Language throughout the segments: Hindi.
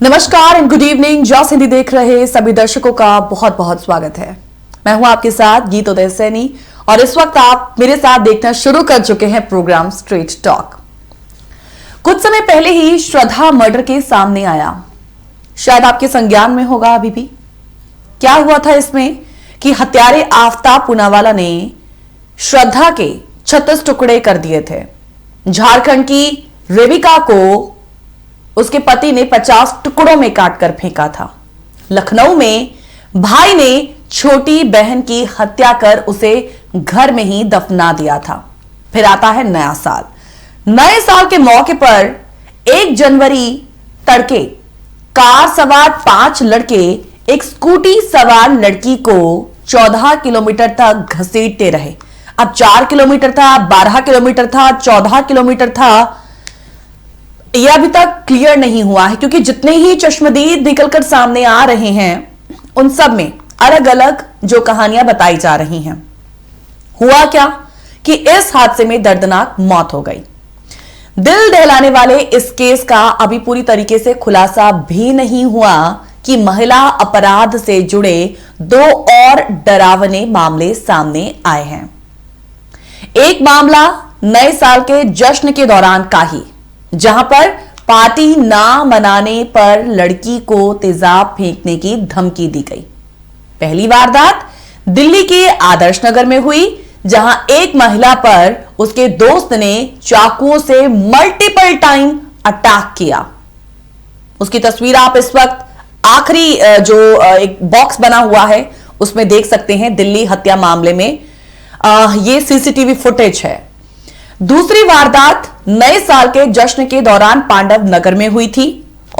नमस्कार एंड गुड इवनिंग। जॉस हिंदी देख रहे सभी दर्शकों का बहुत बहुत स्वागत है। मैं हूं आपके साथ गीतोदय सैनी और इस वक्त आप मेरे साथ देखना शुरू कर चुके हैं प्रोग्राम स्ट्रेट टॉक। कुछ समय पहले ही श्रद्धा मर्डर के सामने आया, शायद आपके संज्ञान में होगा अभी भी। क्या हुआ था इसमें कि हत्यारे आफ्ताब पूनावाला ने श्रद्धा के 36 टुकड़े कर दिए थे। झारखंड की रेविका को उसके पति ने 50 टुकड़ों में काटकर फेंका था। लखनऊ में भाई ने छोटी बहन की हत्या कर उसे घर में ही दफना दिया था। फिर आता है नया साल। नए साल के मौके पर 1 जनवरी तड़के कार सवार 5 लड़के एक स्कूटी सवार लड़की को 14 किलोमीटर तक घसीटते रहे। अब 4 किलोमीटर था, 12 किलोमीटर था, 14 किलोमीटर था, यह अभी तक क्लियर नहीं हुआ है, क्योंकि जितने ही चश्मदीद निकलकर सामने आ रहे हैं उन सब में अलग अलग जो कहानियां बताई जा रही हैं। हुआ क्या कि इस हादसे में दर्दनाक मौत हो गई। दिल दहलाने वाले इस केस का अभी पूरी तरीके से खुलासा भी नहीं हुआ कि महिला अपराध से जुड़े 2 और डरावने मामले सामने आए हैं। एक मामला नए साल के जश्न के दौरान का ही, जहां पर पार्टी ना मनाने पर लड़की को तेजाब फेंकने की धमकी दी गई। पहली वारदात दिल्ली के आदर्श नगर में हुई, जहां एक महिला पर उसके दोस्त ने चाकुओं से मल्टीपल टाइम अटैक किया। उसकी तस्वीर आप इस वक्त आखिरी जो एक बॉक्स बना हुआ है उसमें देख सकते हैं। दिल्ली हत्या मामले में यह सीसीटीवी फुटेज है। दूसरी वारदात नए साल के जश्न के दौरान पांडव नगर में हुई थी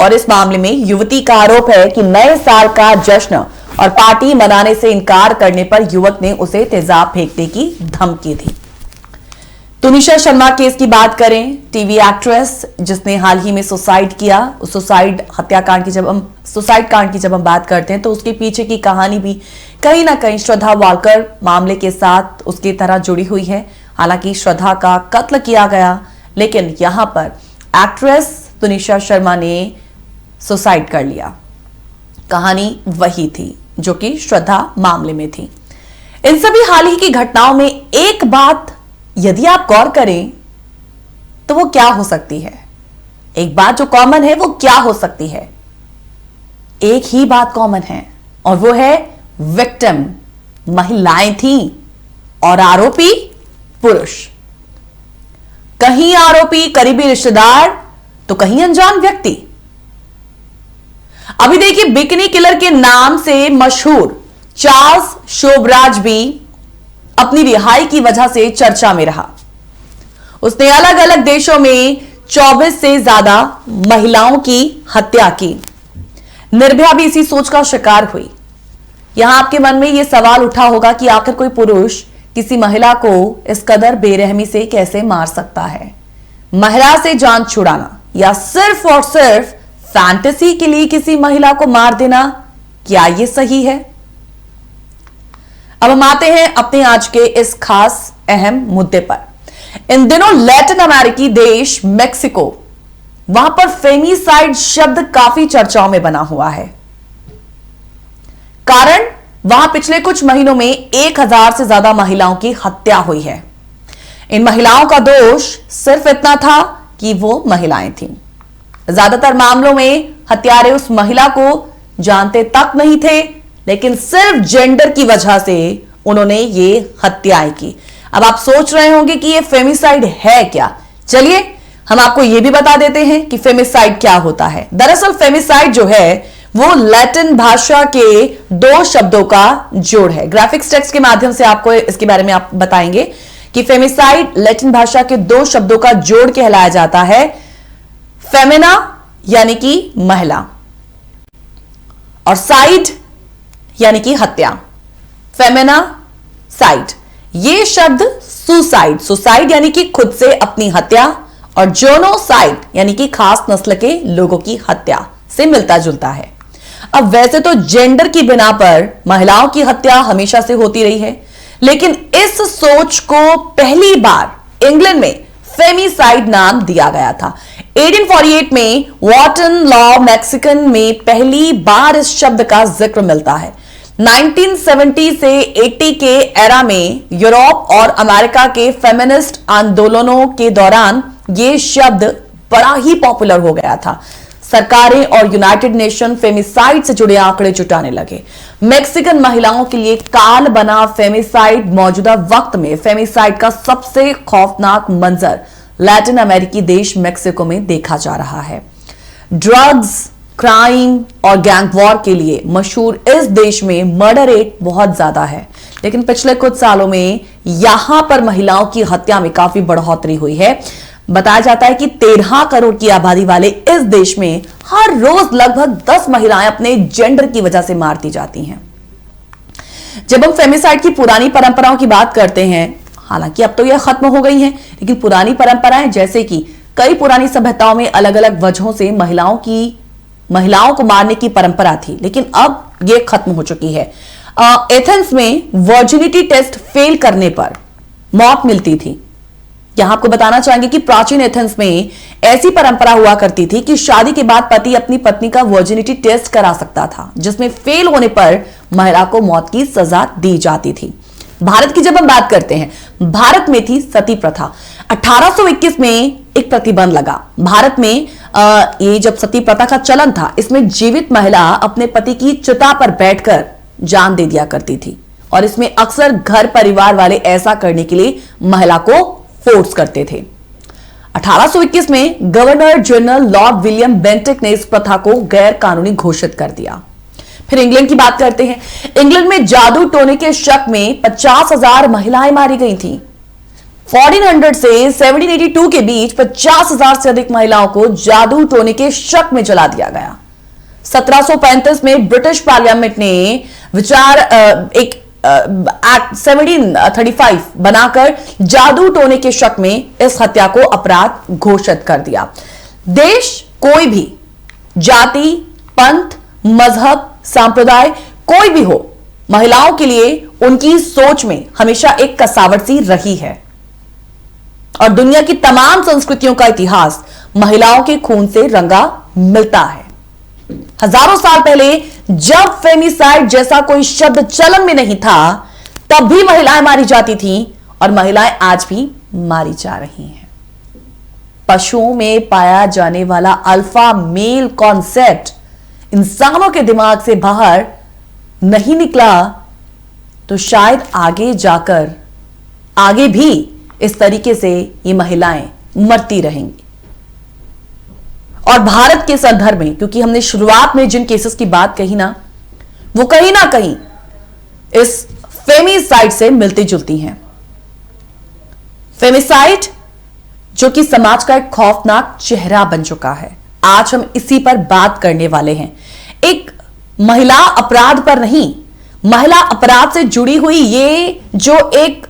और इस मामले में युवती का आरोप है कि नए साल का जश्न और पार्टी मनाने से इनकार करने पर युवक ने उसे तेजाब फेंकने की धमकी दी। तुनिशा शर्मा केस की बात करें, टीवी एक्ट्रेस जिसने हाल ही में सुसाइड किया, उस सुसाइड कांड की जब हम बात करते हैं तो उसके पीछे की कहानी भी कहीं ना कहीं श्रद्धा वालकर मामले के साथ उसकी तरह जुड़ी हुई है। हालांकि श्रद्धा का कत्ल किया गया, लेकिन यहां पर एक्ट्रेस तुनिशा शर्मा ने सुसाइड कर लिया। कहानी वही थी जो कि श्रद्धा मामले में थी। इन सभी हाल ही की घटनाओं में एक बात यदि आप गौर करें तो वो क्या हो सकती है? एक बात जो कॉमन है वो क्या हो सकती है? एक ही बात कॉमन है और वो है विक्टिम महिलाएं थीं और आरोपी पुरुष। कहीं आरोपी करीबी रिश्तेदार तो कहीं अनजान व्यक्ति। अभी देखिए, बिकनी किलर के नाम से मशहूर चार्ल्स शोबराज भी अपनी रिहाई की वजह से चर्चा में रहा। उसने अलग अलग देशों में 24 से ज्यादा महिलाओं की हत्या की। निर्भया भी इसी सोच का शिकार हुई। यहां आपके मन में यह सवाल उठा होगा कि आखिर कोई पुरुष किसी महिला को इस कदर बेरहमी से कैसे मार सकता है? महिला से जान छुड़ाना या सिर्फ और सिर्फ फैंटेसी के लिए किसी महिला को मार देना, क्या यह सही है? अब हम आते हैं अपने आज के इस खास अहम मुद्दे पर। इन दिनों लैटिन अमेरिकी देश मेक्सिको, वहां पर फेमिसाइड शब्द काफी चर्चाओं में बना हुआ है। कारण वहां पिछले कुछ महीनों में 1000 से ज्यादा महिलाओं की हत्या हुई है। इन महिलाओं का दोष सिर्फ इतना था कि वो महिलाएं थीं। ज्यादातर मामलों में हत्यारे उस महिला को जानते तक नहीं थे, लेकिन सिर्फ जेंडर की वजह से उन्होंने ये हत्याएं की। अब आप सोच रहे होंगे कि ये फेमिसाइड है क्या? चलिए हम आपको यह भी बता देते हैं कि फेमिसाइड क्या होता है। दरअसल फेमिसाइड जो है वो लैटिन भाषा के 2 शब्दों का जोड़ है। ग्राफिक्स टेक्स्ट के माध्यम से आपको इसके बारे में आप बताएंगे कि फेमिसाइड लैटिन भाषा के 2 शब्दों का जोड़ कहलाया जाता है। फेमिना यानी कि महिला और साइड यानी कि हत्या। फेमिना साइड, ये शब्द सुसाइड यानी कि खुद से अपनी हत्या और जोनोसाइड यानी कि खास नस्ल के लोगों की हत्या से मिलता जुलता है। अब वैसे तो जेंडर की बिना पर महिलाओं की हत्या हमेशा से होती रही है, लेकिन इस सोच को पहली बार इंग्लैंड में फेमिसाइड नाम दिया गया था। 1848 में वॉटन लॉ मैक्सिकन में पहली बार इस शब्द का जिक्र मिलता है। 1970 से 80 के एरा में यूरोप और अमेरिका के फेमिनिस्ट आंदोलनों के दौरान यह शब्द बड़ा ही पॉपुलर हो गया था। सरकारें और यूनाइटेड नेशन फेमिसाइड से जुड़े आंकड़े जुटाने लगे। मैक्सिकन महिलाओं के लिए काल बना फेमिसाइड मौजूदा वक्त में फेमिसाइड का सबसे खौफनाक मंजर लैटिन अमेरिकी देश मेक्सिको में देखा जा रहा है। ड्रग्स, क्राइम और गैंग वॉर के लिए मशहूर इस देश में मर्डर रेट बहुत ज्यादा है, लेकिन पिछले कुछ सालों में यहां पर महिलाओं की हत्या में काफी बढ़ोतरी हुई है। बताया जाता है कि 13 करोड़ की आबादी वाले इस देश में हर रोज लगभग 10 महिलाएं अपने जेंडर की वजह से मार दी जाती हैं। जब हम फेमिसाइड की पुरानी परंपराओं की बात करते हैं, हालांकि अब तो यह खत्म हो गई हैं, लेकिन पुरानी परंपराएं जैसे कि कई पुरानी सभ्यताओं में अलग अलग वजहों से महिलाओं को मारने की परंपरा थी, लेकिन अब यह खत्म हो चुकी है। एथेंस में वर्जिनिटी टेस्ट फेल करने पर मौत मिलती थी। यहां आपको बताना चाहेंगे कि प्राचीन एथेंस में ऐसी परंपरा हुआ करती थी कि शादी के बाद पति अपनी पत्नी का वर्जिनिटी टेस्ट करा सकता था, जिसमें फेल होने पर महिला को मौत की सजा दी जाती थी। भारत की जब हम बात करते हैं, भारत में थी सती प्रथा। 1821 में एक प्रतिबंध लगा। भारत में ये जब सती प्रथा का चलन था, इसमें जीवित महिला अपने पति की चिता पर बैठकर जान दे दिया करती थी, और इसमें अक्सर घर परिवार वाले ऐसा करने के लिए महिला को फोर्स करते थे। 1821 में governor general Lord William Bentinck ने इस प्रथा को गैर कानूनी घोषित कर दिया। फिर इंग्लैंड की बात करते हैं। इंग्लैंड में जादू टोने के शक में 50,000 महिलाएं मारी गई थीं। 1400 से 1782 के बीच 50,000 से अधिक महिलाओं को जादू टोने के शक में जला दिया गया। 1735 में ब्रिटिश पार्लियामेंट ने एक एक्ट 1735 बनाकर जादू टोने के शक में इस हत्या को अपराध घोषित कर दिया। देश कोई भी जाति, पंथ, मजहब, सांप्रदाय कोई भी हो, महिलाओं के लिए उनकी सोच में हमेशा एक कसावट सी रही है, और दुनिया की तमाम संस्कृतियों का इतिहास महिलाओं के खून से रंगा मिलता है। हजारों साल पहले जब फेमिसाइड जैसा कोई शब्द चलन में नहीं था, तब भी महिलाएं मारी जाती थीं, और महिलाएं आज भी मारी जा रही हैं। पशुओं में पाया जाने वाला अल्फा मेल कॉन्सेप्ट इंसानों के दिमाग से बाहर नहीं निकला, तो शायद आगे भी इस तरीके से ये महिलाएं मरती रहेंगी। और भारत के संदर्भ में, क्योंकि हमने शुरुआत में जिन केसेस की बात कही ना, वो कहीं ना कहीं इस फेमिसाइड से मिलती जुलती हैं। फेमिसाइड जो कि समाज का एक खौफनाक चेहरा बन चुका है, आज हम इसी पर बात करने वाले हैं। एक महिला अपराध पर नहीं, महिला अपराध से जुड़ी हुई ये जो एक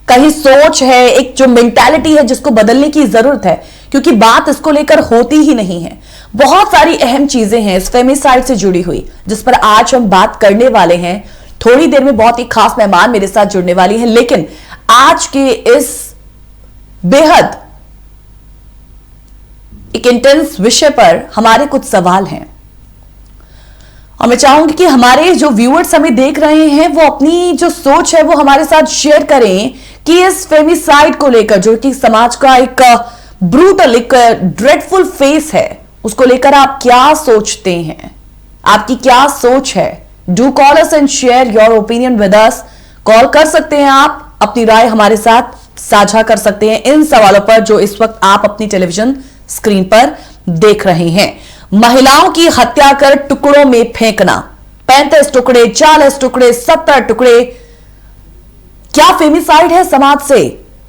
कहीं सोच है, एक जो मेंटालिटी है, जिसको बदलने की जरूरत है, क्योंकि बात इसको लेकर होती ही नहीं है। बहुत सारी अहम चीजें हैं इस फेमिसाइड से जुड़ी हुई, जिस पर आज हम बात करने वाले हैं। थोड़ी देर में बहुत ही खास मेहमान मेरे साथ जुड़ने वाली हैं, लेकिन आज के इस बेहद एक इंटेंस विषय पर हमारे कुछ सवाल हैं, और मैं चाहूंगी कि हमारे जो व्यूअर्स हमें देख रहे हैं वो अपनी जो सोच है वो हमारे साथ शेयर करें कि इस फेमिसाइड को लेकर, जो कि समाज का एक ब्रूटल, एक ड्रेडफुल फेस है, उसको लेकर आप क्या सोचते हैं, आपकी क्या सोच है। Do call us and share your opinion with us. Call कर सकते हैं आप, अपनी राय हमारे साथ साझा कर सकते हैं इन सवालों पर जो इस वक्त आप अपनी टेलीविजन स्क्रीन पर देख रहे हैं। महिलाओं की हत्या कर टुकड़ों में फेंकना, 35 टुकड़े, 40 टुकड़े, 70 टुकड़े, क्या फेमिसाइड है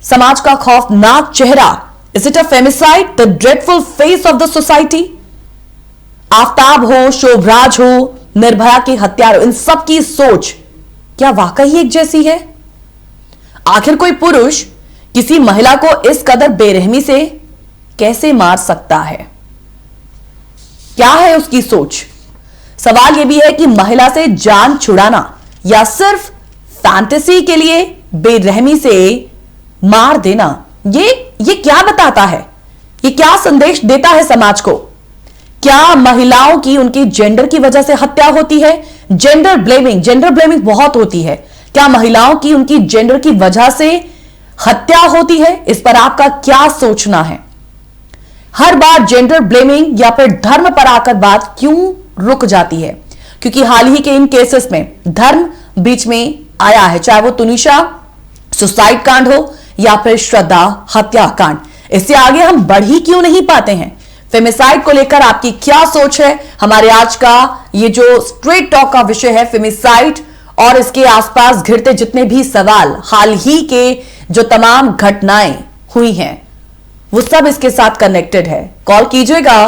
समाज का खौफनाक चेहरा? Is it a femicide, the dreadful face of the society? Aftab हो, शोभराज हो, निर्भया की हत्या, इन सब की सोच क्या वाकई एक जैसी है? आखिर कोई पुरुष किसी महिला को इस कदर बेरहमी से कैसे मार सकता है? क्या है उसकी सोच? सवाल यह भी है कि महिला से जान छुड़ाना या सिर्फ फैंटेसी के लिए बेरहमी से मार देना, ये क्या बताता है ये क्या संदेश देता है समाज को? क्या महिलाओं की उनकी जेंडर की वजह से हत्या होती है? जेंडर ब्लेमिंग बहुत होती है। क्या महिलाओं की उनकी जेंडर की वजह से हत्या होती है? इस पर आपका क्या सोचना है? हर बार जेंडर ब्लेमिंग या फिर धर्म पर आकर बात क्यों रुक जाती है? क्योंकि हाल ही के इन केसेस में धर्म बीच में आया है, चाहे वो तुनिशा सुसाइड कांड हो या फिर श्रद्धा हत्याकांड। इससे आगे हम बढ़ ही क्यों नहीं पाते हैं? फेमिसाइड को लेकर आपकी क्या सोच है? हमारे आज का ये जो स्ट्रेट टॉक का विषय है फेमिसाइड और इसके आसपास घिरते जितने भी सवाल, हाल ही के जो तमाम घटनाएं हुई हैं वो सब इसके साथ कनेक्टेड है। कॉल कीजिएगा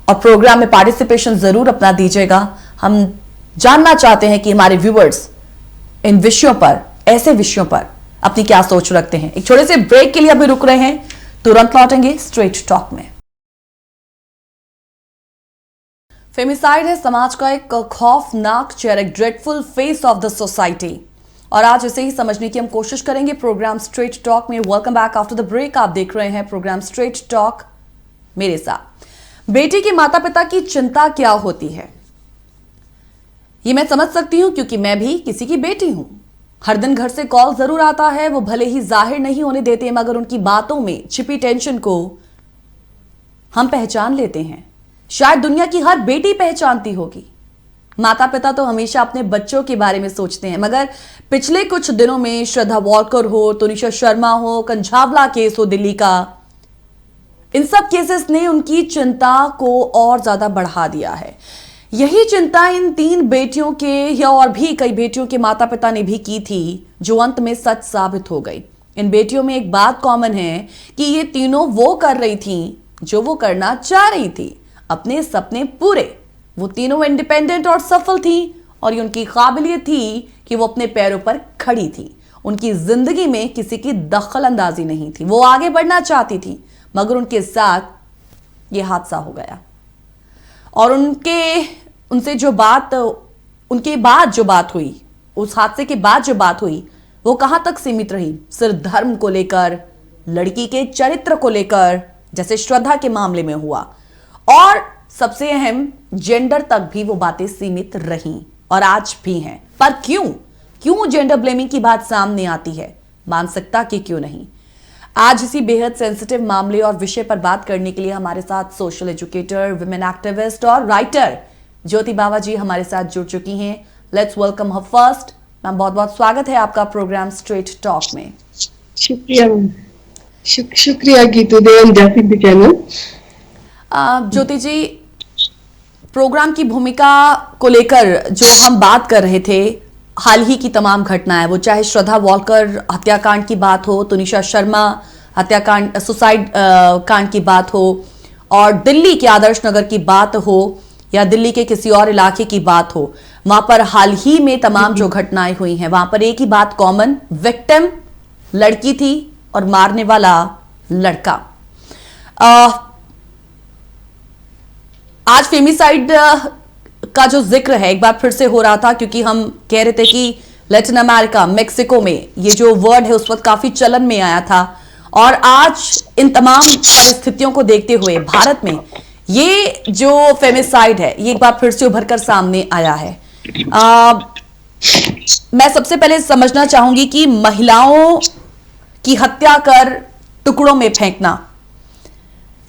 और प्रोग्राम में पार्टिसिपेशन जरूर अपना दीजिएगा। हम जानना चाहते हैं कि हमारे व्यूअर्स इन विषयों पर, ऐसे विषयों पर अपनी क्या सोच रखते हैं। एक छोटे से ब्रेक के लिए अभी रुक रहे हैं, तुरंत लौटेंगे स्ट्रेट टॉक में। फेमिसाइड है समाज का एक खौफनाक चेहरा, एक dreadful face of the society, और आज इसे ही समझने की हम कोशिश करेंगे प्रोग्राम स्ट्रेट टॉक में। Welcome back after the break. आप देख रहे हैं प्रोग्राम स्ट्रेट टॉक मेरे साथ। बेटी के माता पिता की चिंता क्या होती है ये मैं समझ सकती हूं, क्योंकि मैं भी किसी की बेटी हूं। हर दिन घर से कॉल जरूर आता है, वो भले ही जाहिर नहीं होने देते मगर उनकी बातों में छिपी टेंशन को हम पहचान लेते हैं। शायद दुनिया की हर बेटी पहचानती होगी। माता पिता तो हमेशा अपने बच्चों के बारे में सोचते हैं, मगर पिछले कुछ दिनों में श्रद्धा वॉलकर हो, तुनिशा शर्मा हो, कंझावला केस हो दिल्ली का, इन सब केसेस ने उनकी चिंता को और ज्यादा बढ़ा दिया है। यही चिंता इन 3 बेटियों के या और भी कई बेटियों के माता पिता ने भी की थी, जो अंत में सच साबित हो गई। इन बेटियों में एक बात कॉमन है कि ये तीनों वो कर रही थी जो वो करना चाह रही थी, अपने सपने पूरे। वो तीनों इंडिपेंडेंट और सफल थी और ये उनकी काबिलियत थी कि वो अपने पैरों पर खड़ी थी। उनकी जिंदगी में किसी की दखल अंदाजी नहीं थी। वो आगे बढ़ना चाहती थी, मगर उनके साथ ये हादसा हो गया। और उनसे जो बात, उनके बाद जो बात हुई, उस हादसे के बाद जो बात हुई, वो कहां तक सीमित रही? सिर्फ धर्म को लेकर, लड़की के चरित्र को लेकर, जैसे श्रद्धा के मामले में हुआ, और सबसे अहम जेंडर तक भी वो बातें सीमित रहीं और आज भी हैं। पर क्यों जेंडर ब्लेमिंग की बात सामने आती है? मानसिकता की क्यों नहीं? आज इसी बेहद सेंसिटिव मामले और विषय पर बात करने के लिए हमारे साथ सोशल एजुकेटर, विमेन एक्टिविस्ट और राइटर ज्योति बावा जी हमारे साथ जुड़ चुकी हैं। Let's welcome her first. Ma'am, बहुत बहुत स्वागत है आपका प्रोग्राम स्ट्रेट टॉक में। शुक्रिया गीतू देव चैनल। ज्योति जी, प्रोग्राम की भूमिका को लेकर जो हम बात कर रहे थे, हाल ही की तमाम घटनाएं, वो चाहे श्रद्धा वॉलकर हत्याकांड की बात हो, तुनिशा शर्मा हत्याकांड सुसाइड कांड की बात हो, और दिल्ली के आदर्श नगर की बात हो, या दिल्ली के किसी और इलाके की बात हो, वहां पर हाल ही में तमाम जो घटनाएं हुई हैं, वहां पर एक ही बात कॉमन, विक्टिम लड़की थी और मारने वाला लड़का। आज फेमिसाइड का जो जिक्र है एक बार फिर से हो रहा था, क्योंकि हम कह रहे थे कि लैटिन अमेरिका, मेक्सिको में ये जो वर्ड है उस वक्त काफी चलन में आया था, और आज इन तमाम परिस्थितियों को देखते हुए भारत में ये जो फेमिसाइड है ये एक बार फिर से उभर कर सामने आया है। मैं सबसे पहले समझना चाहूंगी कि महिलाओं की हत्या कर टुकड़ों में फेंकना,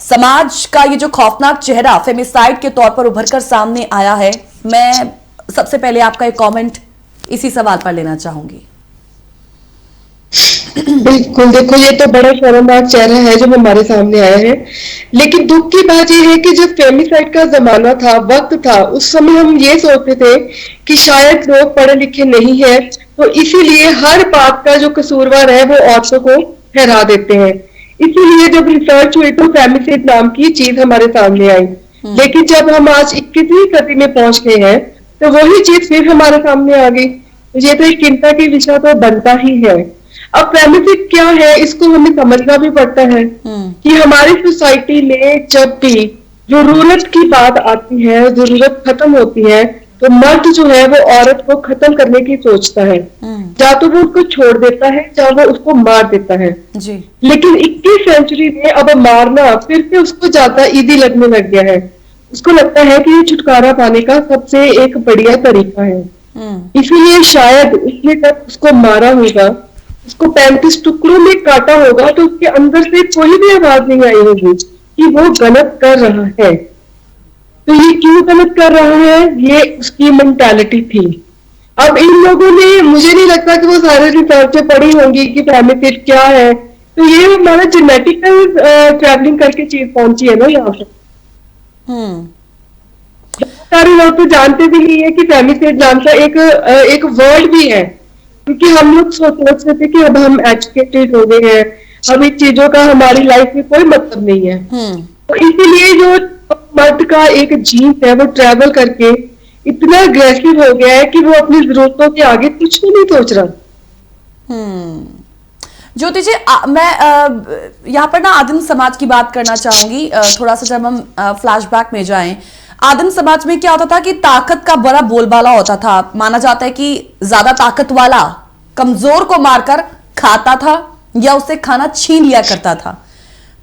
समाज का ये जो खौफनाक चेहरा फेमिसाइड के तौर पर उभर कर सामने आया है, मैं सबसे पहले आपका एक कमेंट इसी सवाल पर लेना चाहूंगी। बिल्कुल, देखो ये तो बड़ा शर्मनाक चेहरा है जो हमारे सामने आया है, लेकिन दुख की बात यह है कि जब फेमिसाइड का जमाना था, वक्त था, उस समय हम ये सोचते थे कि शायद लोग पढ़े लिखे नहीं है, तो इसीलिए हर बात का जो कसूरवार है वो औरतों को ठहरा देते हैं। इसीलिए जब रिसर्च हुई तो फेमिसाइड नाम की चीज हमारे सामने आई। लेकिन जब हम आज 21वीं सदी में पहुंच गए हैं तो वही चीज फिर हमारे सामने आ गई। ये तो एक चिंता की विषय तो बनता ही है। अब फेमिसाइड क्या है इसको हमें समझना भी पड़ता है कि हमारी सोसाइटी में जब भी जरूरत की बात आती है, जरूरत खत्म होती है, तो मर्द जो है वो औरत को खत्म करने की सोचता है, या तो वो उसको छोड़ देता है या वो उसको मार देता है। जी। लेकिन 21वीं सेंचुरी में अब मारना फिर से उसको ज्यादा इजी लगने लग गया है। उसको लगता है कि ये छुटकारा पाने का सबसे एक बढ़िया तरीका है। इसीलिए शायद उसने जब उसको मारा होगा, उसको 35 टुकड़ों में काटा होगा, तो उसके अंदर से कोई भी आवाज नहीं आई होगी कि वो गलत कर रहा है। तो ये क्यों गलत कर रहा है, ये उसकी मेंटालिटी थी। अब इन लोगों ने, मुझे नहीं लगता कि वो सारे रिसर्चें पढ़ी होंगी कि फेमिनिस्ट क्या है। तो ये हमारा जेनेटिकल ट्रैवलिंग करके चीज पहुंची है ना यहाँ पे। सारे लोग तो जानते भी नहीं है कि फेमिनिस्ट नाम का एक वर्ड भी है, क्योंकि हम लोग सोचते थे कि अब हम एजुकेटेड हो गए हैं, अब इन चीजों का हमारी लाइफ में कोई मतलब नहीं है। तो इसीलिए जो मर्द का एक जीन है वो ट्रैवल करके इतना अग्रेसिव हो गया है कि वो अपनी जरूरतों के आगे कुछ भी नहीं सोच रहा। ज्योति जी, मैं यहाँ पर ना आदिम समाज की बात करना चाहूंगी। थोड़ा सा जब हम फ्लैशबैक में जाएं, आदिम समाज में क्या होता था कि ताकत का बड़ा बोलबाला होता था। माना जाता है कि ज्यादा ताकत वाला कमजोर को मारकर खाता था या उससे खाना छीन लिया करता था।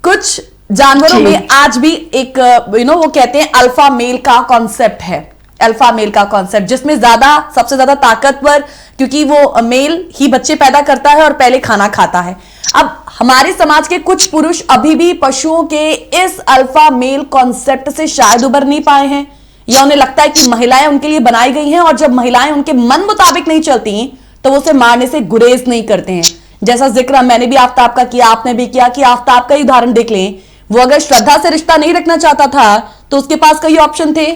कुछ जानवरों में आज भी एक वो कहते हैं अल्फा मेल का कॉन्सेप्ट है, अल्फा मेल का कॉन्सेप्ट, जिसमें सबसे ज्यादा ताकतवर, क्योंकि वो मेल ही बच्चे पैदा करता है और पहले खाना खाता है। अब हमारे समाज के कुछ पुरुष अभी भी पशुओं के इस अल्फा मेल कॉन्सेप्ट से शायद उबर नहीं पाए हैं, या उन्हें लगता है कि महिलाएं उनके लिए बनाई गई हैं और जब महिलाएं उनके मन मुताबिक नहीं चलती तो वो उसे मारने से गुरेज नहीं करते हैं। जैसा जिक्र मैंने भी आफ्ताब का किया, आपने भी किया, कि आफ्ताब का ही उदाहरण देख लें। वो अगर श्रद्धा से रिश्ता नहीं रखना चाहता था तो उसके पास कई ऑप्शन थे,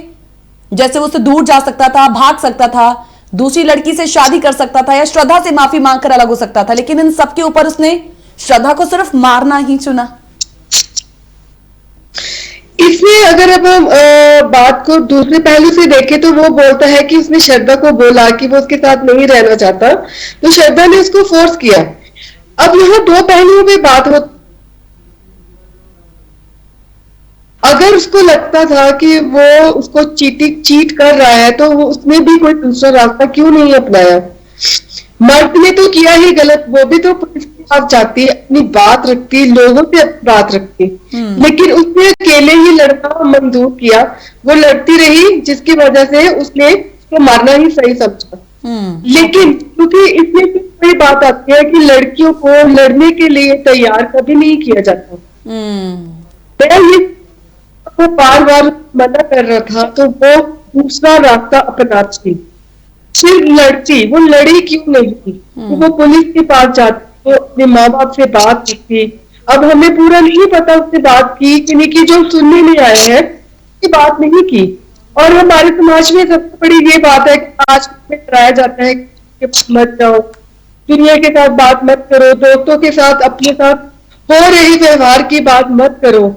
जैसे वो उससे दूर जा सकता था, भाग सकता था, दूसरी लड़की से शादी कर सकता था, या श्रद्धा से माफी मांगकर अलग हो सकता था। लेकिन इन सबके ऊपर उसने श्रद्धा को सिर्फ मारना ही चुना। इसमें अगर अब हम बात को दूसरे पहलू से देखें तो वो बोलता है कि उसने श्रद्धा को बोला कि वो उसके साथ नहीं रहना चाहता, तो श्रद्धा ने उसको फोर्स किया। अब यहाँ दो पहलुओं में बात हो, अगर उसको लगता था कि वो उसको चीट कर रहा है तो उसने भी कोई दूसरा रास्ता क्यों नहीं अपनाया। मर्द ने तो किया ही गलत, वो भी तो पुलिस के पास जाती, अपनी बात रखती, लोगों से बात रखती, लेकिन उसने अकेले ही लड़ना मंजूर किया। वो लड़ती रही, जिसकी वजह से उसने उसको मारना ही सही समझा। लेकिन क्योंकि इसमें कोई बात आती है कि लड़कियों को लड़ने के लिए तैयार कभी नहीं किया जाता। मैं ये वो बार बार मना कर रहा था तो वो दूसरा रास्ता अपनाती, फिर लड़ती। वो लड़ी क्यों नहीं थी, तो वो पुलिस के पास जाती, तो अपने माँ बाप से बात करती। अब हमें पूरा नहीं पता उससे बात की कि नहीं की, जो सुनने में आए हैं उसकी बात नहीं की। और हमारे समाज में सबसे बड़ी ये बात है कि आज में कराया जाता है कि मत जाओ, दुनिया के साथ बात मत करो, दोस्तों के साथ अपने साथ हो रही व्यवहार की बात मत करो।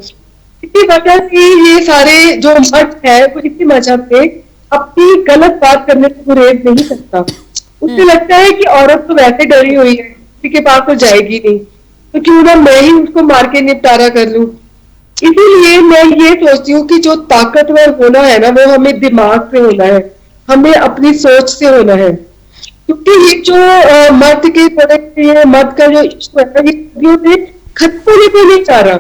इसी वजह से ये सारे जो मर्द है वो इसी मजहब पे अपनी गलत बात करने से गुरेज नहीं सकता। उसे लगता है कि औरत तो वैसे डरी हुई है, किसी के पास तो जाएगी नहीं, तो क्यों ना मैं ही उसको मार के निपटारा कर लूं। इसीलिए मैं ये सोचती हूँ कि जो ताकतवर होना है ना, वो हमें दिमाग से होना है, हमें अपनी सोच से होना है। क्योंकि ये जो मर्द के प्रोडक्ट, ये मर्द का जो इश्यू है, ये खत्म होने को नहीं चाह रहा।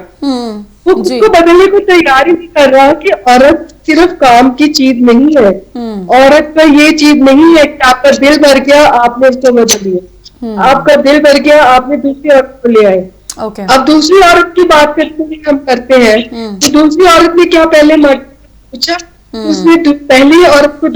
वो उसको बदलने को तैयार ही नहीं कर रहा कि औरत सिर्फ काम की चीज नहीं है। औरत का ये चीज नहीं है कि आपका दिल भर गया आपने उसको बदल दिया, आपका दिल भर गया आपने दूसरी औरत को ले आए। अब दूसरी औरत की बात करते हैं, हम करते हैं तो दूसरी औरत ने क्या पहले मर्द पूछा, उसने पहले औरत को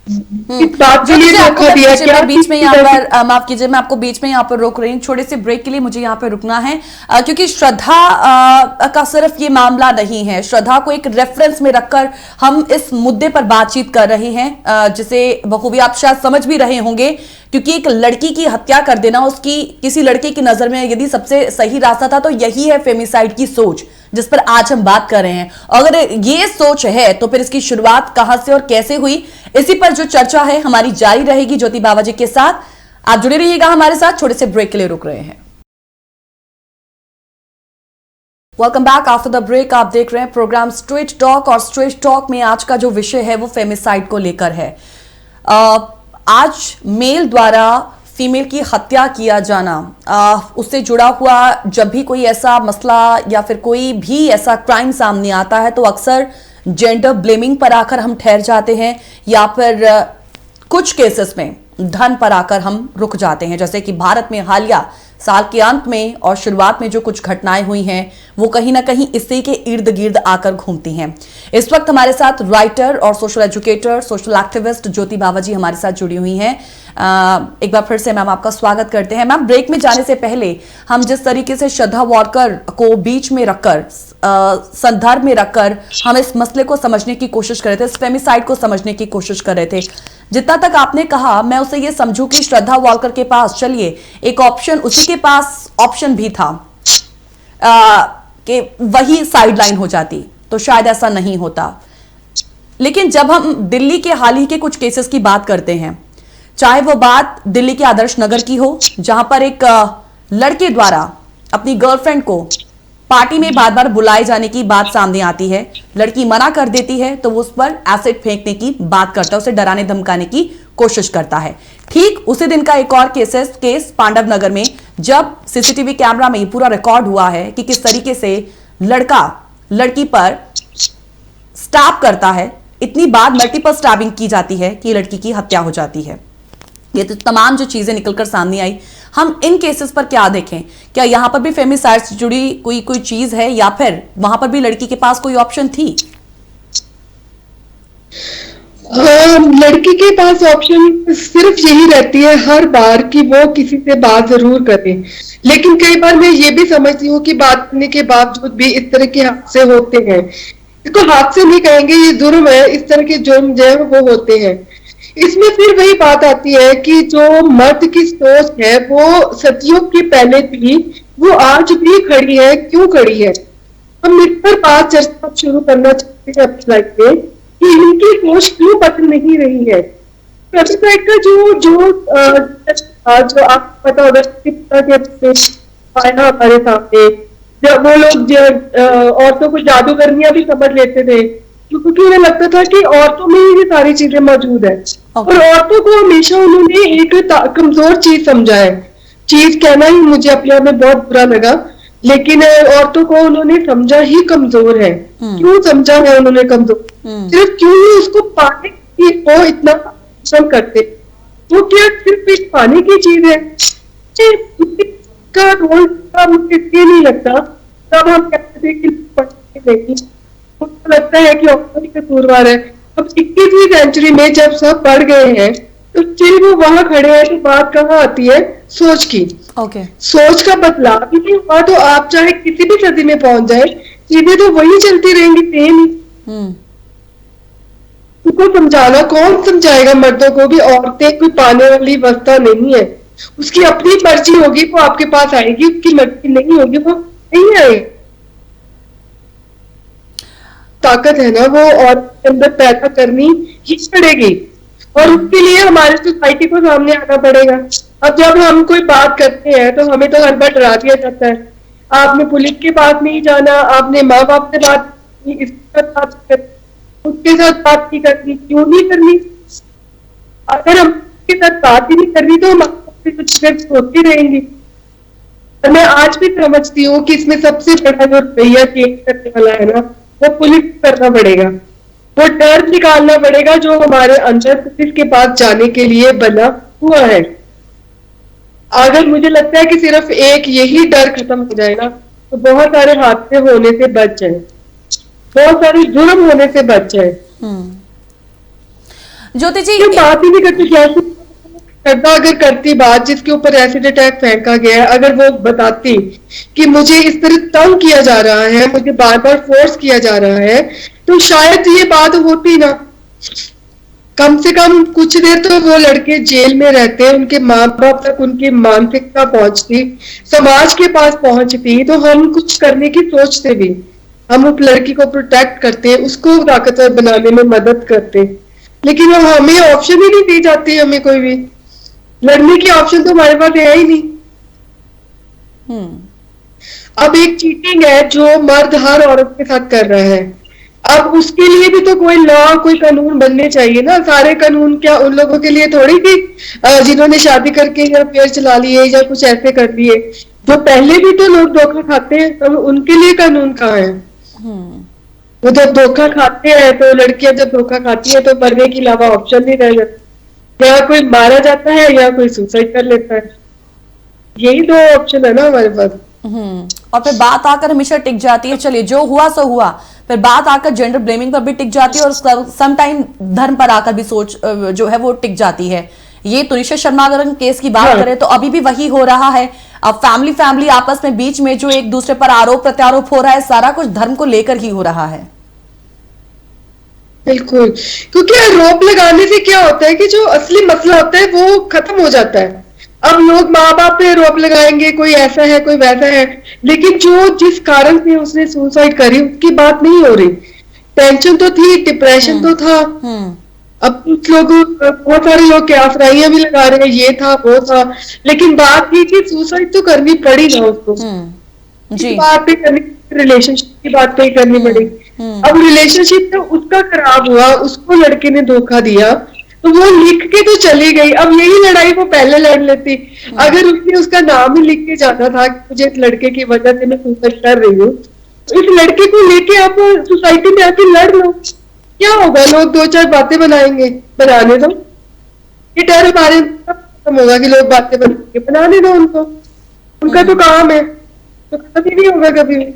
इस बात के लिए धोखा दिया। क्या बीच में यहाँ पर माफ कीजिए, मैं आपको बीच में यहाँ पर रोक रही हूँ, छोटे से ब्रेक के लिए मुझे यहाँ पर रुकना है, क्योंकि श्रद्धा का सिर्फ ये मामला नहीं है। श्रद्धा को एक रेफरेंस में रखकर हम इस मुद्दे पर बातचीत कर रहे हैं, जिसे बखूबी आप शायद समझ भी रहे होंगे, क्योंकि एक लड़की की हत्या कर देना उसकी किसी लड़के की नजर में यदि सबसे सही रास्ता था तो यही है फेमिसाइड की सोच, जिस पर आज हम बात कर रहे हैं। अगर ये सोच है तो फिर इसकी शुरुआत कहां से और कैसे हुई, इसी पर जो चर्चा है हमारी जारी रहेगी ज्योति बावाजी के साथ। आप जुड़े रहिएगा हमारे साथ, छोटे से ब्रेक के लिए रुक रहे हैं। Welcome back after the break. आप देख रहे हैं प्रोग्राम स्ट्रेट टॉक और स्ट्रेट टॉक में आज का जो विषय है वो फेमिसाइड को लेकर है। आज मेल द्वारा फीमेल की हत्या किया जाना, उससे जुड़ा हुआ जब भी कोई ऐसा मसला या फिर कोई भी ऐसा क्राइम सामने आता है तो अक्सर जेंडर ब्लेमिंग पर आकर हम ठहर जाते हैं या फिर कुछ केसेस में धन पर आकर हम रुक जाते हैं। जैसे कि भारत में हालिया साल के अंत में और शुरुआत में जो कुछ घटनाएं हुई हैं वो कहीं ना कहीं इसी के इर्द गिर्द आकर घूमती हैं। इस वक्त हमारे साथ राइटर और सोशल एजुकेटर, सोशल एक्टिविस्ट ज्योति बावा जी हमारे साथ जुड़ी हुई हैं। एक बार फिर से मैम आपका स्वागत करते हैं। मैम, ब्रेक में जाने से पहले हम जिस तरीके से श्रद्धा वॉलकर को बीच में रखकर, संदर्भ में रखकर हम इस मसले को समझने की कोशिश कर रहे थे, इस फेमिसाइड को समझने की कोशिश कर रहे थे, जितना तक आपने कहा मैं उसे ये समझूं कि श्रद्धा वॉलकर के पास, चलिए एक ऑप्शन, उसी के पास ऑप्शन भी था कि वही साइडलाइन हो जाती, तो शायद ऐसा नहीं होता। लेकिन जब हम दिल्ली के हाल ही के कुछ केसेस की बात करते हैं, चाहे वो बात दिल्ली के आदर्श नगर की हो जहां पर एक लड़के द्वारा अपनी गर्लफ्रेंड को पार्टी में बार बार बुलाए जाने की बात सामने आती है, लड़की मना कर देती है तो वो उस पर एसिड फेंकने की बात करता है, उसे डराने धमकाने की कोशिश करता है। ठीक उसी दिन का एक और केस पांडव नगर में, जब सीसीटीवी कैमरा में पूरा रिकॉर्ड हुआ है कि किस तरीके से लड़का लड़की पर स्टैब करता है, इतनी बार मल्टीपल स्टैबिंग की जाती है कि लड़की की हत्या हो जाती है। ये तो तमाम जो चीजें निकलकर सामने आई, हम इन केसेस पर क्या देखें? क्या यहां पर भी फेमिसाइड से जुड़ी कोई चीज है या फिर वहां पर भी लड़की के पास कोई ऑप्शन थी? लड़की के पास ऑप्शन सिर्फ यही रहती है हर बार कि वो किसी से बात जरूर करे, लेकिन कई बार मैं ये भी समझती हूँ कि बात करने के बावजूद भी इस तरह के हादसे होते हैं। इसको हादसे नहीं कहेंगे, ये जुर्म है, इस तरह के जुर्म जो है वो होते हैं। इसमें फिर वही बात आती है कि जो मर्द की सोच है वो सदियों के पहले थी, वो आज भी खड़ी है। क्यों खड़ी है? हम इस पर बात चर्चा शुरू करना चाहते हैं अपनी लाइफ में कि इनकी सोच क्यों बदल नहीं रही है। फेमिसाइड का जो आपको पता होगा आया हमारे सामने, जब वो लोग औरतों को जादूगरनियां भी समझ लेते थे क्योंकि उन्हें लगता था कि औरतों में ही ये सारी चीजें मौजूद है। और औरतों को हमेशा उन्होंने एक कमजोर चीज समझा है। चीज कहना ही मुझे अपने आप में बहुत बुरा लगा, लेकिन औरतों को उन्होंने समझा ही कमजोर है। क्यों समझा है उन्होंने कमजोर? सिर्फ क्यों ही उसको पाने की वो इतना पसंद करते? वो क्या सिर्फ एक पाने की चीज है? का रोल मुझे इसलिए नहीं लगता। तब हम कहते थे कि पढ़ने नहीं, मुझे लगता है कि औरतों ही कसूरवार है। अब 21वीं सेंचुरी में जब सब बढ़ गए हैं तो फिर वो वहां खड़े हैं तो बात कहाँ आती है? सोच की। सोच का बदलाव ही नहीं हुआ तो आप चाहे किसी भी सदी में पहुंच जाए, चीजें तो वही चलती रहेंगी, सेम ही। उनको समझाना कौन समझाएगा? मर्दों को भी औरतें कोई पाने वाली वस्ता नहीं है। उसकी अपनी मर्जी होगी वो आपके पास आएगी, उसकी मर्जी नहीं होगी वो नहीं आएगी। ताकत है ना वो और अंदर पैदा करनी ही पड़ेगी और उसके लिए हमारे सोसाइटी को सामने आना पड़ेगा। अब जब हम कोई बात करते हैं तो हमें तो हर बार डरा दिया जाता है, आपने पुलिस के पास नहीं जाना, आपने माँ बाप से बात करनी, उसके साथ बात नहीं करनी। क्यों नहीं करनी? अगर हम उसके साथ बात ही नहीं करनी तो हम होती रहेंगी। और मैं आज भी समझती हूँ कि इसमें सबसे बड़ा जो रवैया चेंज करने वाला है ना, वो पुलिस करना पड़ेगा। वो डर निकालना पड़ेगा जो हमारे अंदर पुलिस के पास जाने के लिए बना हुआ है। अगर मुझे लगता है कि सिर्फ एक यही डर खत्म हो जाए ना तो बहुत सारे हादसे होने से बच जाए, बहुत सारे जुर्म होने से बच जाए। ज्योति जी बात ही नहीं करती, कैसे श्रद्धा अगर करती बात जिसके ऊपर एसिड अटैक फेंका गया है, अगर वो बताती कि मुझे इस तरह तंग किया जा रहा है, मुझे बार बार फोर्स किया जा रहा है, तो शायद ये बात होती ना। कम से कम कुछ देर तो वो लड़के जेल में रहते, उनके माँ बाप तक उनकी मानसिकता पहुंचती, समाज के पास पहुंचती, तो हम कुछ करने की सोचते भी। हम उस लड़की को प्रोटेक्ट करते, उसको ताकतवर बनाने में मदद करते, लेकिन हमें ऑप्शन ही नहीं दी जाती। हमें कोई भी लड़ने की ऑप्शन तो हमारे पास है ही नहीं। अब एक चीटिंग है जो मर्द हर औरत के साथ कर रहा है। अब उसके लिए भी तो कोई लॉ, कोई कानून बनने चाहिए ना। सारे कानून क्या उन लोगों के लिए थोड़ी कि जिन्होंने शादी करके या अफेयर चला लिए या कुछ ऐसे कर लिए। जो पहले भी तो लोग धोखा खाते हैं, तो उनके लिए कानून कहाँ है? वो जब धोखा खाते हैं, तो लड़कियां जब धोखा खाती है तो मरने के अलावा ऑप्शन नहीं रह जाता। या कोई मारा जाता है या कोई सुसाइड कर लेता है। यही दो ऑप्शन है ना हमारे पास। और फिर बात आकर हमेशा टिक जाती है, चलिए जो हुआ सो हुआ, फिर बात आकर जेंडर ब्लेमिंग पर भी टिक जाती है, और सम टाइम धर्म पर आकर भी सोच जो है वो टिक जाती है। ये तुनिशा शर्मा अगर हम केस की बात हाँ। करें तो अभी भी वही हो रहा है। अब फैमिली आपस में बीच में जो एक दूसरे पर आरोप प्रत्यारोप हो रहा है, सारा कुछ धर्म को लेकर ही हो रहा है। बिल्कुल, क्योंकि आरोप लगाने से क्या होता है कि जो असली मसला होता है वो खत्म हो जाता है। अब लोग माँ बाप पे आरोप लगाएंगे, कोई ऐसा है कोई वैसा है, लेकिन जो जिस कारण से उसने सुसाइड करी उसकी बात नहीं हो रही। टेंशन तो थी, डिप्रेशन तो था। अब कुछ लोग, बहुत सारे लोग क्याफराइयां भी लगा रहे हैं, ये था वो था, लेकिन बात ये कि सुसाइड तो करनी पड़ी ना उसको। जी। बात पे करनी, रिलेशनशिप की बात पे ही करनी पड़ी। अब रिलेशनशिप तो उसका खराब हुआ, उसको लड़के ने धोखा दिया, तो वो लिख के तो चली गई। अब यही लड़ाई वो पहले लड़ लेती। अगर उसने उसका नाम ही लिख के जाना था कि मुझे इस लड़के की वजह से मैं सुसाइड कर रही हूँ, तो इस लड़के को लेके आप सोसाइटी में आके लड़ लो। क्या होगा? लोग दो चार बातें बनाएंगे, बनाने दो। ये डर हमारे खत्म होगा कि लोग बातें बनाएंगे, बनाने दो उनको। उनका तो काम है, तो खत्म ही नहीं होगा कभी भी।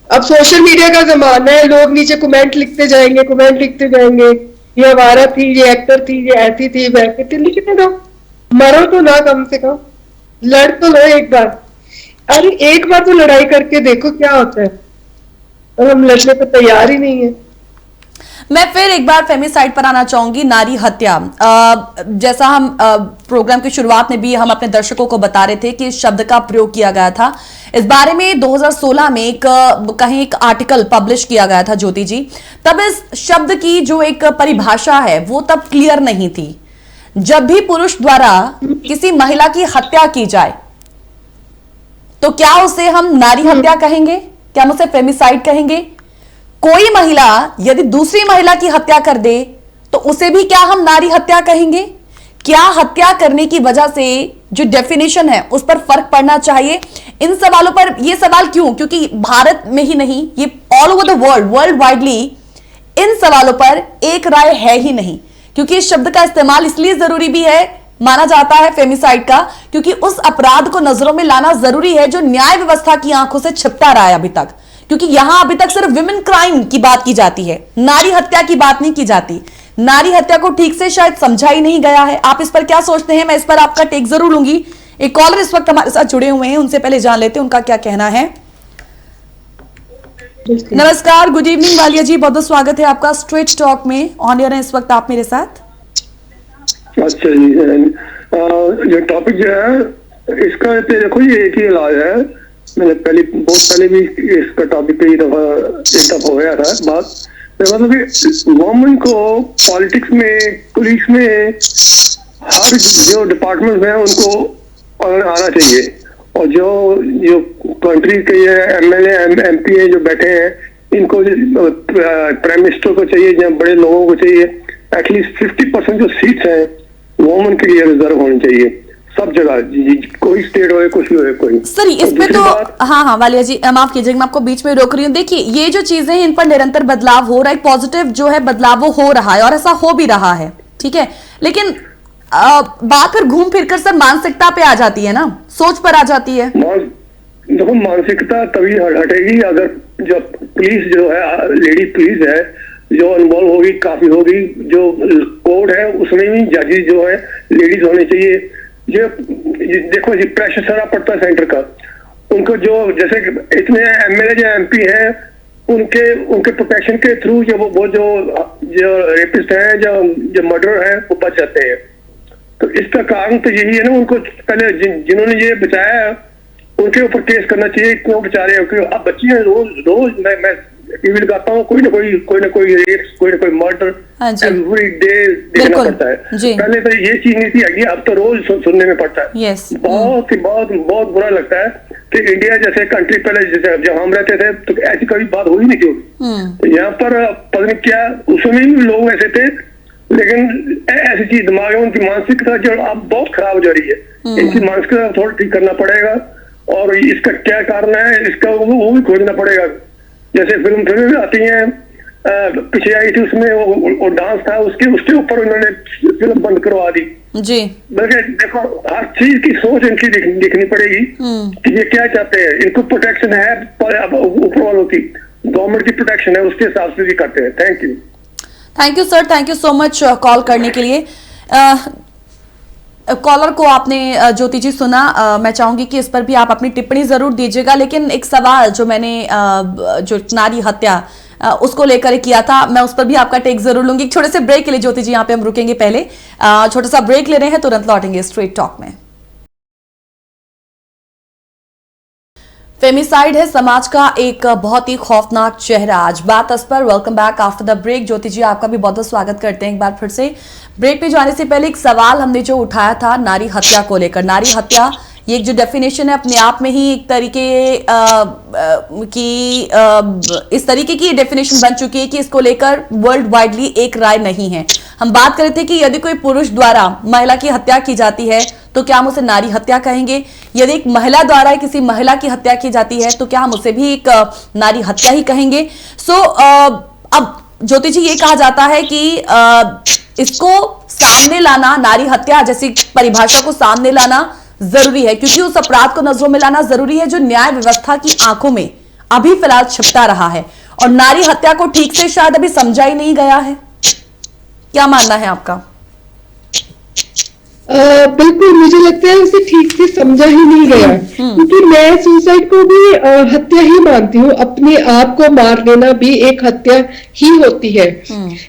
अब सोशल मीडिया का जमाना है, लोग नीचे कमेंट लिखते जाएंगे, कमेंट लिखते जाएंगे, ये हमारा थी, ये एक्टर थी, ये ऐसी थी, वैसी थी। लिखने दो, मरो तो ना, कम से कम लड़ तो लो एक बार। अरे एक बार तो लड़ाई करके देखो क्या होता है। और हम लड़ने को तैयार ही नहीं है। मैं फिर एक बार फेमिसाइड पर आना चाहूंगी, नारी हत्या। जैसा हम प्रोग्राम की शुरुआत में भी हम अपने दर्शकों को बता रहे थे कि इस शब्द का प्रयोग किया गया था। इस बारे में 2016 में कहीं एक आर्टिकल पब्लिश किया गया था ज्योति जी। तब इस शब्द की जो एक परिभाषा है वो तब क्लियर नहीं थी। जब भी पुरुष द्वारा किसी महिला की हत्या की जाए तो क्या उसे हम नारी हत्या कहेंगे? क्या हम उसे फेमिसाइड कहेंगे? कोई महिला यदि दूसरी महिला की हत्या कर दे तो उसे भी क्या हम नारी हत्या कहेंगे? क्या हत्या करने की वजह से जो डेफिनेशन है उस पर फर्क पड़ना चाहिए? इन सवालों पर, ये सवाल क्यों? क्योंकि भारत में ही नहीं, ये all over the world widely इन सवालों पर एक राय है ही नहीं। क्योंकि इस शब्द का इस्तेमाल इसलिए जरूरी भी है माना जाता है फेमिसाइड का, क्योंकि उस अपराध को नजरों में लाना जरूरी है जो न्याय व्यवस्था की आंखों से छिपता रहा है अभी तक। क्योंकि यहां अभी तक सिर्फ विमेन क्राइम की बात की जाती है, नारी हत्या की बात नहीं की जाती। नारी हत्या को ठीक से शायद समझा ही नहीं गया है। आप इस पर क्या सोचते हैं? मैं इस पर आपका टेक जरूर लूंगी। एक कॉलर इस वक्त हमारे साथ जुड़े हुए हैं, उनसे पहले जान लेते हैं उनका क्या कहना है। नमस्कार, गुड इवनिंग वालिया जी, बहुत बहुत स्वागत है आपका स्ट्रेट टॉक में। ऑन एयर है इस वक्त आप मेरे साथ। अच्छा जी, ये टॉपिक जो है इसका देखो, ये एक ही इलाज है। मैंने बहुत पहले भी इसका टॉपिक पे एक दफा हो गया था बात। मतलब कि वुमेन को पॉलिटिक्स में, पुलिस में, हर जो डिपार्टमेंट है उनको आना चाहिए। और जो कंट्री के एमएलए एमपी है जो बैठे हैं, इनको प्राइम मिनिस्टर को चाहिए, या बड़े लोगों को चाहिए, एटलीस्ट 50% जो सीट्स हैं वुमेन के लिए रिजर्व होनी चाहिए सब जगह, कोई स्टेट हो, कुछ भी हो कोई। सर इस पे तो हाँ वालिया जी माफ कीजिएगा, मैं आपको बीच में रोक रही हूँ। देखिए ये जो चीजें हैं इन पर निरंतर बदलाव हो रहा है, पॉजिटिव जो है बदलाव वो हो रहा है और ऐसा हो भी रहा है, ठीक है। लेकिन बात फिर घूम फिर कर सर मानसिकता पे आ जाती है ना, सोच पर आ जाती है। देखो मानसिकता तभी हटेगी अगर जो पुलिस जो है, लेडी पुलिस है जो इन्वॉल्व होगी, काफी होगी। जो कोड है उसमें भी जजेस जो है लेडीज होने चाहिए। जो देखो जी प्रेशर सारा पड़ता है सेंटर का, उनको जो जैसे इतने एमएलए जो एमपी हैं उनके प्रोटेक्शन के थ्रू जो वो जो रेपिस्ट हैं, जो मर्डर है वो बच जाते हैं। तो इसका कारण तो यही है ना, उनको पहले जिन्होंने ये बचाया उनके ऊपर केस करना चाहिए। क्यों बचा रहे हो? अब बच्ची है, रोज मैं टीवी लगाता हूँ, कोई ना कोई रेप, कोई ना कोई मर्डर एवरी डे देखना पड़ता है। पहले तो ये चीज नहीं थी, अब तो रोज सुनने में पड़ता है। yes. बहुत बुरा लगता है। कि इंडिया जैसे कंट्री पहले जैसे जब हम रहते थे तो ऐसी कभी बात हुई नहीं थी। तो यहाँ पर पता नहीं क्या उसमें भी लोग ऐसे थे, लेकिन ऐसी चीज दिमाग में उनकी मानसिकता जो अब बहुत खराब हो जा रही है। इनकी मानसिकता थोड़ा ठीक करना पड़ेगा और इसका क्या कारण है इसका वो भी खोजना पड़ेगा। जैसे फिल्म आती हैं, पीछे आई थी उसमें वो डांस था, उसके ऊपर उन्होंने फिल्म बंद करवा दी जी। बल्कि देखो हर चीज की सोच इनकी देखनी पड़ेगी कि ये क्या चाहते हैं। इनको प्रोटेक्शन है ऊपर वालों की, गवर्नमेंट की प्रोटेक्शन है, उसके हिसाब से भी करते हैं। Thank you sir, thank you so much call करने के लिए। कॉलर को आपने ज्योति जी सुना, मैं चाहूंगी कि इस पर भी आप अपनी टिप्पणी जरूर दीजिएगा, लेकिन एक सवाल जो मैंने जो नारी हत्या उसको लेकर किया था, मैं उस पर भी आपका टेक जरूर लूंगी। एक छोटे से ब्रेक के लिए ज्योति जी यहाँ पे हम रुकेंगे, पहले छोटा सा ब्रेक ले रहे हैं, तुरंत लौटेंगे स्ट्रेट टॉक में। फेमिसाइड है समाज का एक बहुत ही खौफनाक चेहरा। आज बात इस पर। Welcome back after the break. Jyoti ji आपका भी बहुत बहुत स्वागत करते हैं एक बार फिर से। ब्रेक पे जाने से पहले एक सवाल हमने जो उठाया था नारी हत्या को लेकर। नारी हत्या ये जो डेफिनेशन है अपने आप में ही एक तरीके इस तरीके की डेफिनेशन बन चुकी है कि इसको लेकर वर्ल्ड वाइडली एक राय नहीं है। हम बात कर रहे थे कि यदि कोई पुरुष द्वारा महिला की हत्या की जाती है तो क्या हम उसे नारी हत्या कहेंगे, यदि एक महिला द्वारा किसी महिला की हत्या की जाती है तो क्या हम उसे भी एक नारी हत्या ही कहेंगे। अब ज्योति जी ये कहा जाता है कि इसको सामने लाना, नारी हत्या जैसी परिभाषा को सामने लाना जरूरी है, क्योंकि उस अपराध को नजरों में लाना जरूरी है जो न्याय व्यवस्था की आंखों में अभी फिलहाल छिपता रहा है, और नारी हत्या को ठीक से शायद अभी समझा ही नहीं गया है। क्या मानना है आपका? बिल्कुल, मुझे लगता है उसे ठीक से समझा ही नहीं गया, क्योंकि मैं सुसाइड को भी हत्या ही मानती हूँ। अपने आप को मार लेना भी एक हत्या ही होती है,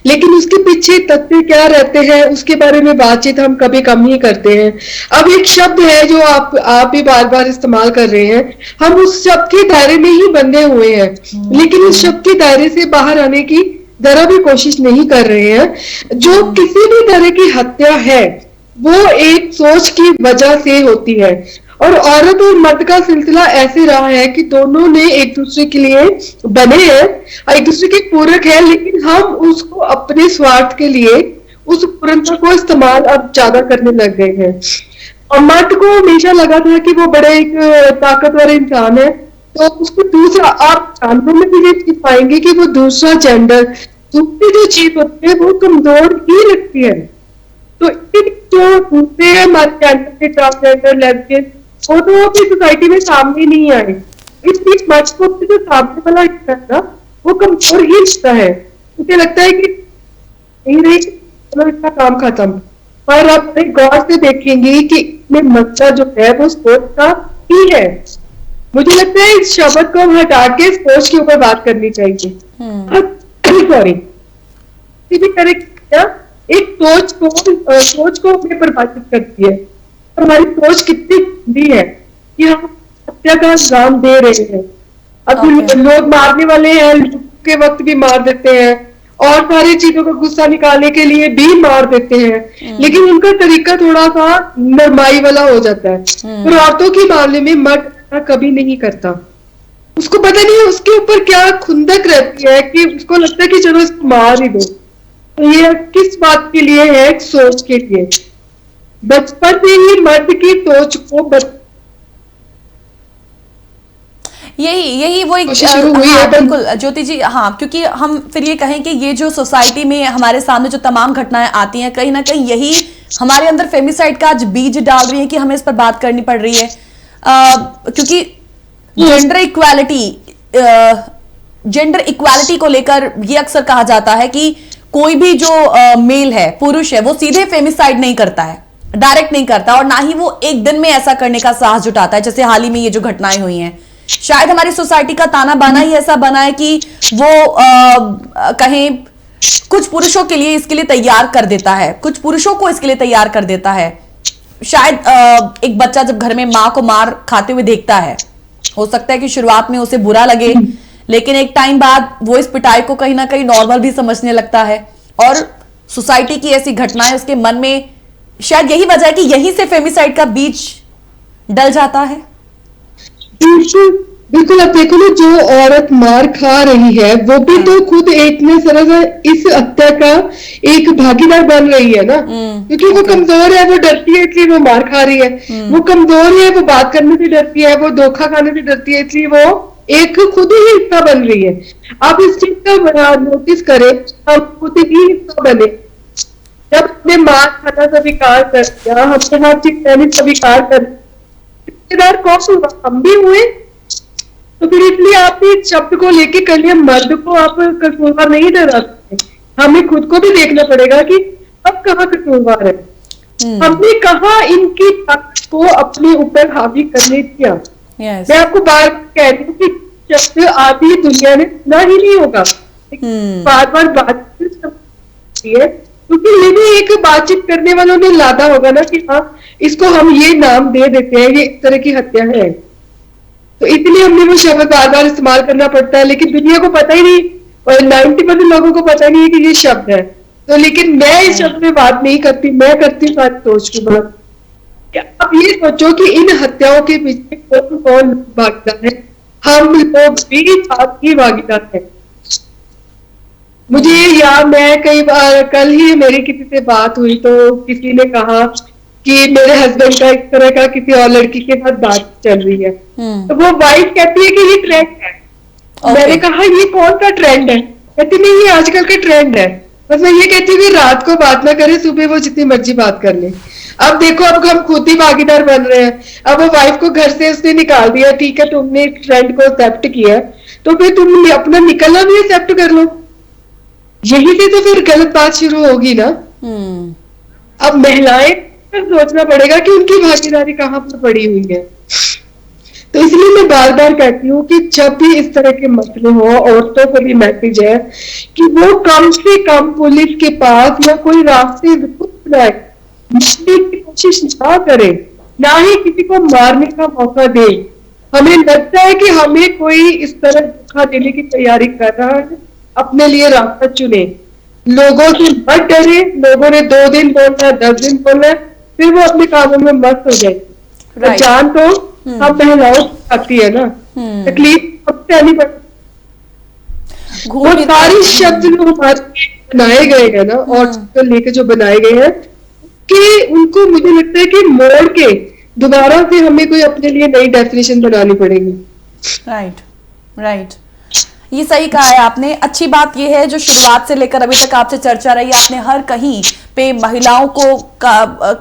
लेकिन उसके पीछे तथ्य क्या रहते हैं उसके बारे में बातचीत हम कभी कम ही करते हैं। अब एक शब्द है जो आप भी बार बार इस्तेमाल कर रहे हैं, हम उस शब्द के दायरे में ही बंधे हुए हैं, लेकिन उस शब्द के दायरे से बाहर आने की जरा भी कोशिश नहीं कर रहे हैं। जो किसी भी तरह की हत्या है वो एक सोच की वजह से होती है, और औरत और मर्द का सिलसिला ऐसे रहा है कि दोनों ने एक दूसरे के लिए बने हैं, एक दूसरे के पूरक है, लेकिन हम उसको अपने स्वार्थ के लिए उस पूरकता को इस्तेमाल अब ज्यादा करने लग गए हैं। और मर्द को हमेशा लगा था कि वो बड़े एक ताकतवर इंसान है, तो उसको दूसरा, आप जानवरों में भी ये चीज पाएंगे कि वो दूसरा जेंडर, दूसरी जो चीज होती है वो कमजोर ही लगती है। तो जो दूसरे हमारे जेंडर के ट्रांसजेंडर लेस्बियन वो तो अपनी सोसाइटी में सामने नहीं आए, इसलिए मर्द को जो सामने वाला हिस्सा था वो कमजोर ही हिस्सा है। मुझे लगता है कि नहीं चलो इसका काम खत्म, पर अब गौर से देखेंगे कि इसमें मसला जो है वो सोच का ही है। मुझे लगता है इस शब्द को हम हटा के सोच के ऊपर बात करनी चाहिए। सॉरी, किसी भी तरह की एक सोच को हमें परिभाषित करती है, हमारी सोच कितनी गंदी है कि हम हत्या का अंजाम दे रहे हैं। अब लोग मारने वाले हैं, के वक्त भी मार देते हैं, और सारी चीजों का गुस्सा निकालने के लिए भी मार देते हैं, लेकिन उनका तरीका थोड़ा सा नरमाई वाला हो जाता है। और औरतों के मामले में मर्द कभी नहीं करता, उसको पता नहीं उसके ऊपर क्या खुंदक रहती है कि उसको लगता है कि चलो इसको मार ही दो। तो ये किस बात के लिए है? सोच के लिए। बचपन से ही मर्द की सोच को यही वो एक बिल्कुल ज्योति जी, हाँ, क्योंकि हम फिर ये कहें कि ये जो सोसाइटी में हमारे सामने जो तमाम घटनाएं आती हैं कहीं ना कहीं यही हमारे अंदर फेमिसाइड का आज बीज डाल रही है कि हमें इस पर बात करनी पड़ रही है, क्योंकि जेंडर इक्वालिटी को लेकर ये अक्सर कहा जाता है कि कोई भी जो मेल है, पुरुष है, वो सीधे फेमिसाइड नहीं करता है, डायरेक्ट नहीं करता, और ना ही वो एक दिन में ऐसा करने का साहस जुटाता है। जैसे हाल ही में ये जो घटनाएं हुई हैं, शायद हमारी सोसाइटी का ताना बाना ही ऐसा बना है कि वो कहें कुछ पुरुषों के लिए इसके लिए तैयार कर देता है, कुछ पुरुषों को इसके लिए तैयार कर देता है। शायद एक बच्चा जब घर में माँ को मार खाते हुए देखता है, हो सकता है कि शुरुआत में उसे बुरा लगे, लेकिन एक टाइम बाद वो इस पिटाई को कहीं ना कहीं नॉर्मल भी समझने लगता है, और सोसाइटी की ऐसी घटनाएं उसके मन में, शायद यही वजह है कि यहीं से फेमिसाइड का बीज डल जाता है। बिल्कुल बिल्कुल। अब देखो ना, जो औरत मार खा रही है वो भी तो खुद एक ने तरह से इस हत्या का एक भागीदार बन रही है ना, क्योंकि वो कमजोर है, वो डरती है इसलिए वो मार खा रही है। वो कमजोर है, वो बात करने से डरती है, वो धोखा खाने से डरती है, इसलिए वो एक खुद ही हिस्सा बन रही है। आप इस चीज का नोटिस करें, हम खुद ही हिस्सा बने। जब हमने मार खाना स्वीकार कर दिया, हमने हर चीज पहले स्वीकार कर, रिश्तेदार कौन हुआ? हम भी हुए। तो फिर इसलिए आप इस शब्द को लेके कर लिया, मर्द को आप कसूरवार नहीं ठहरा सकते। हमें खुद को भी देखना पड़ेगा कि अब कहाँ कसूरवार है, हमने कहा इनकी ताकत को अपने ऊपर हावी करने दिया। मैं आपको बार कह रही हूँ कि शब्द आधी दुनिया ने सुना ही नहीं होगा, बार बार बातचीत है, क्योंकि ये भी एक बातचीत करने वालों ने लादा होगा ना कि हाँ इसको हम ये नाम दे देते हैं, ये इस तरह की हत्या है, तो इसलिए हमने वो शब्द बार बार इस्तेमाल करना पड़ता है। लेकिन दुनिया को पता ही नहीं, और 90% लोगों को पता नहीं है कि ये शब्द है। तो लेकिन मैं इस शब्द में बात नहीं करती, मैं करती हूँ सारी सोच की बात। अब ये सोचो कि इन हत्याओं के पीछे कौन कौन भागीदार है। हम लोग भी साथ ही भागीदार हैं। मुझे याद, मैं कई बार, कल ही मेरी किसी से बात हुई तो किसी ने कहा कि मेरे हस्बैंड का इस तरह का किसी और लड़की के साथ बात चल रही है, तो वो वाइफ कहती है कि ये ट्रेंड है। मैंने कहा ये कौन सा ट्रेंड है? कहती नहीं, ये आजकल का ट्रेंड है। बस मैं ये कहती हूँ कि रात को बात ना करे, सुबह वो जितनी मर्जी बात कर ले। अब देखो, अब हम खुद ही भागीदार बन रहे हैं। अब वो वाइफ को घर से उसने निकाल दिया, ठीक है तुमने एक ट्रेंड को एक्सेप्ट किया, तो फिर तुम अपना निकलना भी एक्सेप्ट कर लो। यही से तो फिर गलत बात शुरू होगी ना। अब महिलाएं सोचना पड़ेगा कि उनकी भागीदारी कहाँ पर पड़ी हुई है। तो इसलिए मैं बार बार कहती हूँ कि जब भी इस तरह के मसले हो, औरतों को भी मैसेज है कि वो कम से कम पुलिस के पास या कोई रास्ते बनाए, की कोशिश ना करे, ना ही किसी को मारने का मौका दे। हमें लगता है कि हमें कोई इस तरह धोखा देने की तैयारी कर रहा है, अपने लिए रास्ता चुने। लोगों से मत डरे। लोगों ने 2 दिन बोलना, 10 दिन बोलना, फिर वो अपने कामों में मस्त हो जाए। तो जान तो हम महिलाओं को आती है ना, तकलीफ सबसे आनी पड़ती। वो सारे शब्द जो हमारे बनाए गए हैं ना, और तो लेके जो बनाए गए हैं, कि उनको मुझे लगता है कि मोड़ के दोबारा से हमें कोई अपने लिए नई डेफिनेशन बनानी पड़ेगी। राइट, ये सही कहा है आपने। अच्छी बात ये है, जो शुरुआत से लेकर अभी तक आपसे चर्चा रही, आपने हर कहीं पे महिलाओं को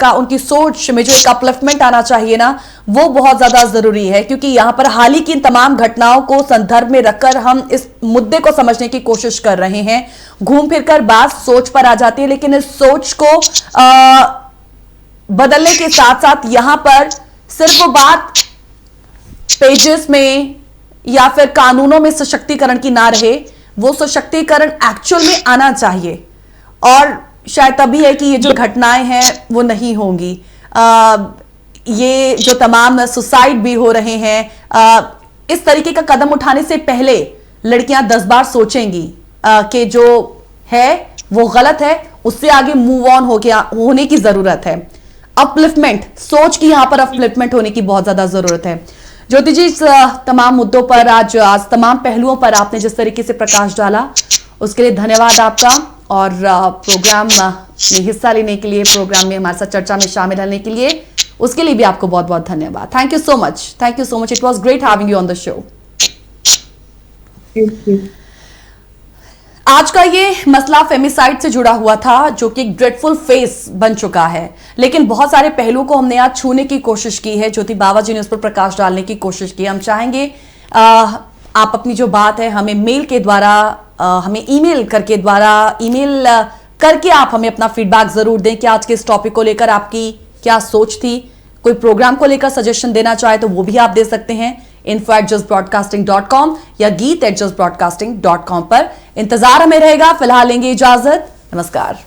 का उनकी सोच में जो एक अपलिफ्टमेंट आना चाहिए ना, वो बहुत ज्यादा जरूरी है। क्योंकि यहाँ पर हाल ही की तमाम घटनाओं को संदर्भ में रखकर हम इस मुद्दे को समझने की कोशिश कर रहे हैं। घूम फिरकर बात सोच पर आ जाती है, लेकिन इस सोच को बदलने के साथ साथ यहाँ पर सिर्फ बात पेजेस में या फिर कानूनों में सशक्तिकरण की ना रहे, वो सशक्तिकरण एक्चुअल में आना चाहिए। और शायद तभी है कि ये जो घटनाएं हैं वो नहीं होंगी। ये जो तमाम सुसाइड भी हो रहे हैं, इस तरीके का कदम उठाने से पहले लड़कियां 10 बार सोचेंगी कि जो है वो गलत है, उससे आगे मूव ऑन होने की जरूरत है। अपलिफ्टमेंट, सोच की यहां पर अपलिफ्टमेंट होने की बहुत ज्यादा जरूरत है। ज्योति जी, इस तमाम मुद्दों पर आज तमाम पहलुओं पर आपने जिस तरीके से प्रकाश डाला, उसके लिए धन्यवाद आपका। और प्रोग्राम में हिस्सा लेने के लिए, प्रोग्राम में हमारे साथ चर्चा में शामिल होने के लिए, उसके लिए भी आपको बहुत बहुत धन्यवाद। Thank you so much, thank you so much. It was great having you on the show. आज का ये मसला फेमिसाइड से जुड़ा हुआ था, जो कि एक ड्रेडफुल फेस बन चुका है, लेकिन बहुत सारे पहलुओं को हमने आज छूने की कोशिश की है। ज्योति बाबा जी ने उस पर प्रकाश डालने की कोशिश की। हम चाहेंगे आप अपनी जो बात है हमें मेल के द्वारा, हमें ईमेल करके आप हमें अपना फीडबैक जरूर दें कि आज के इस टॉपिक को लेकर आपकी क्या सोच थी। कोई प्रोग्राम को लेकर सजेशन देना चाहे तो वो भी आप दे सकते हैं info@justbroadcasting.com या geet@justbroadcasting.com पर। इंतजार हमें रहेगा। फिलहाल लेंगे इजाजत। नमस्कार।